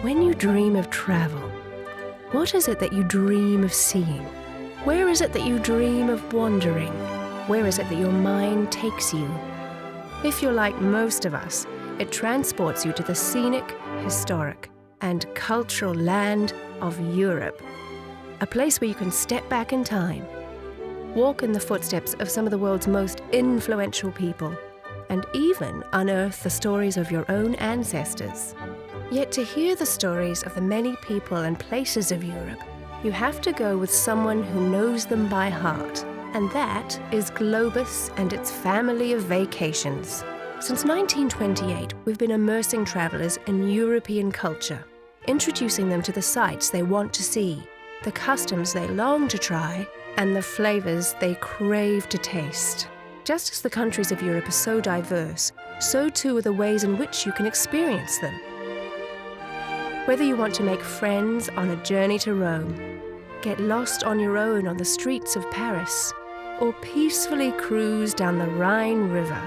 When you dream of travel, what is it that you dream of seeing? Where is it that you dream of wandering? Where is it that your mind takes you? If you're like most of us, it transports you to the scenic, historic, and cultural land of Europe. A place where you can step back in time, walk in the footsteps of some of the world's most influential people, and even unearth the stories of your own ancestors. Yet to hear the stories of the many people and places of Europe, you have to go with someone who knows them by heart, and that is Globus and its family of vacations. Since 1928, we've been immersing travelers in European culture, introducing them to the sights they want to see, the customs they long to try, and the flavors they crave to taste. Just as the countries of Europe are so diverse, so too are the ways in which you can experience them. Whether you want to make friends on a journey to Rome, get lost on your own on the streets of Paris, or peacefully cruise down the Rhine River,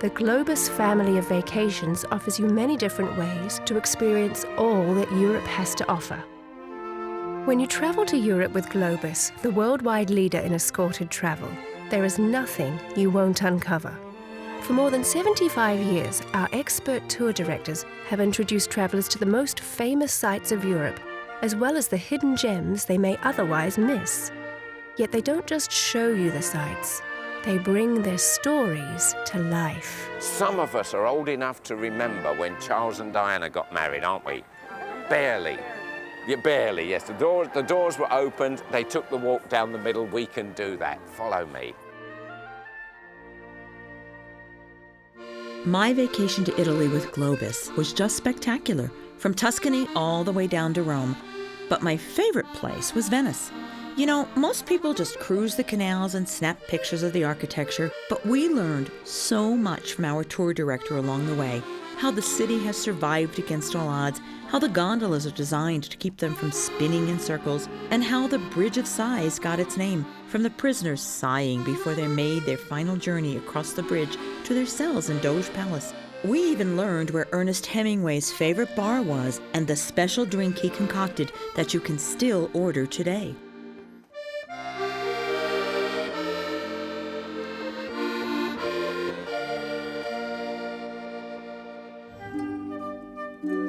the Globus family of vacations offers you many different ways to experience all that Europe has to offer. When you travel to Europe with Globus, the worldwide leader in escorted travel, there is nothing you won't uncover. For more than 75 years, our expert tour directors have introduced travelers to the most famous sites of Europe, as well as the hidden gems they may otherwise miss. Yet they don't just show you the sights, they bring their stories to life. Some of us are old enough to remember when Charles and Diana got married, aren't we? Barely. Yeah, barely, yes. The doors were opened, they took the walk down the middle. We can do that. Follow me. My vacation to Italy with Globus was just spectacular, from Tuscany all the way down to Rome. But my favorite place was Venice. You know, most people just cruise the canals and snap pictures of the architecture, but we learned so much from our tour director along the way. How the city has survived against all odds, how the gondolas are designed to keep them from spinning in circles, and how the Bridge of Sighs got its name from the prisoners sighing before they made their final journey across the bridge to their cells in Doge Palace. We even learned where Ernest Hemingway's favorite bar was and the special drink he concocted that you can still order today.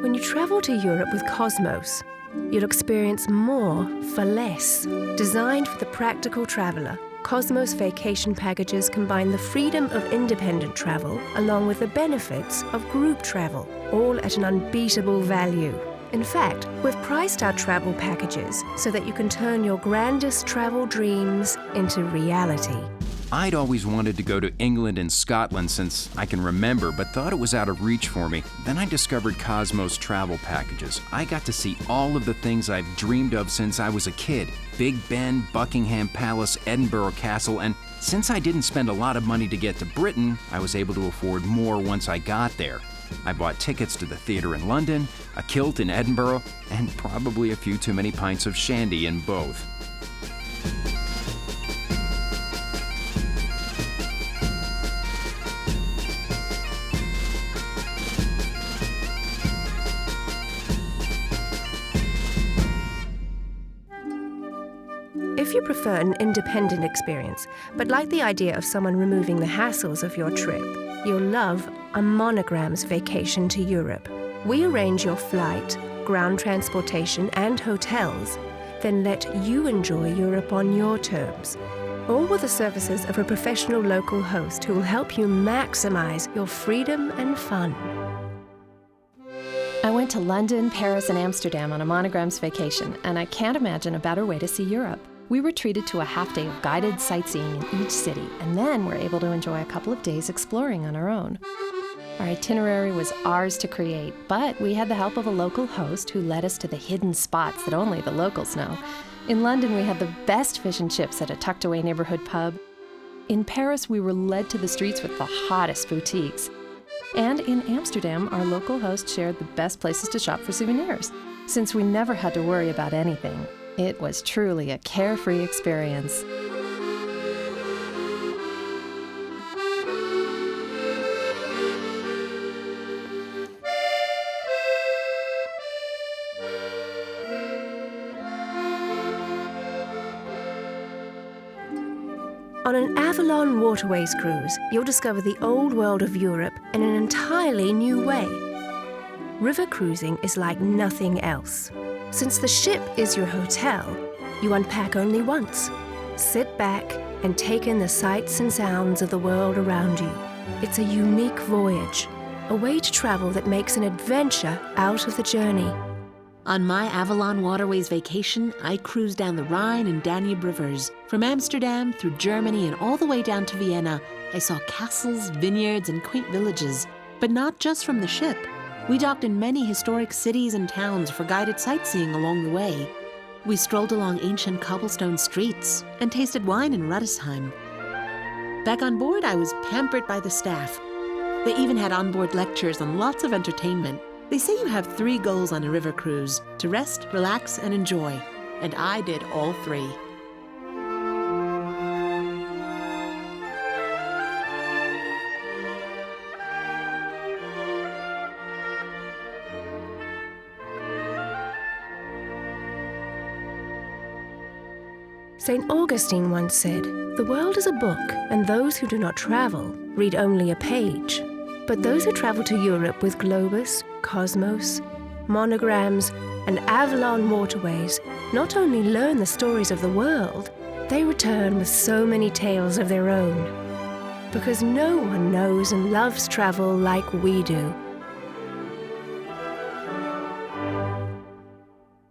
When you travel to Europe with Cosmos, you'll experience more for less. Designed for the practical traveler, Cosmos vacation packages combine the freedom of independent travel along with the benefits of group travel, all at an unbeatable value. In fact, we've priced our travel packages so that you can turn your grandest travel dreams into reality. I'd always wanted to go to England and Scotland since I can remember, but thought it was out of reach for me. Then I discovered Cosmos travel packages. I got to see all of the things I've dreamed of since I was a kid. Big Ben, Buckingham Palace, Edinburgh Castle, and since I didn't spend a lot of money to get to Britain, I was able to afford more once I got there. I bought tickets to the theatre in London, a kilt in Edinburgh, and probably a few too many pints of shandy in both. If you prefer an independent experience, but like the idea of someone removing the hassles of your trip, you'll love a Monogram's vacation to Europe. We arrange your flight, ground transportation, and hotels, then let you enjoy Europe on your terms, all with the services of a professional local host who will help you maximize your freedom and fun. I went to London, Paris, and Amsterdam on a Monogram's vacation, and I can't imagine a better way to see Europe. We were treated to a half-day of guided sightseeing in each city, and then were able to enjoy a couple of days exploring on our own. Our itinerary was ours to create, but we had the help of a local host who led us to the hidden spots that only the locals know. In London, we had the best fish and chips at a tucked-away neighborhood pub. In Paris, we were led to the streets with the hottest boutiques. And in Amsterdam, our local host shared the best places to shop for souvenirs. Since we never had to worry about anything, it was truly a carefree experience. On an Avalon Waterways cruise, you'll discover the old world of Europe in an entirely new way. River cruising is like nothing else. Since the ship is your hotel, you unpack only once. Sit back and take in the sights and sounds of the world around you. It's a unique voyage, a way to travel that makes an adventure out of the journey. On my Avalon Waterways vacation, I cruised down the Rhine and Danube rivers. From Amsterdam through Germany and all the way down to Vienna, I saw castles, vineyards, and quaint villages. But not just from the ship. We docked in many historic cities and towns for guided sightseeing along the way. We strolled along ancient cobblestone streets and tasted wine in Rudesheim. Back on board, I was pampered by the staff. They even had onboard lectures and lots of entertainment. They say you have 3 goals on a river cruise: to rest, relax, and enjoy. And I did all 3. St. Augustine once said, "The world is a book, and those who do not travel read only a page. But those who travel to Europe with Globus, Cosmos, monograms, and Avalon Waterways not only learn the stories of the world, they return with so many tales of their own. Because no one knows and loves travel like we do.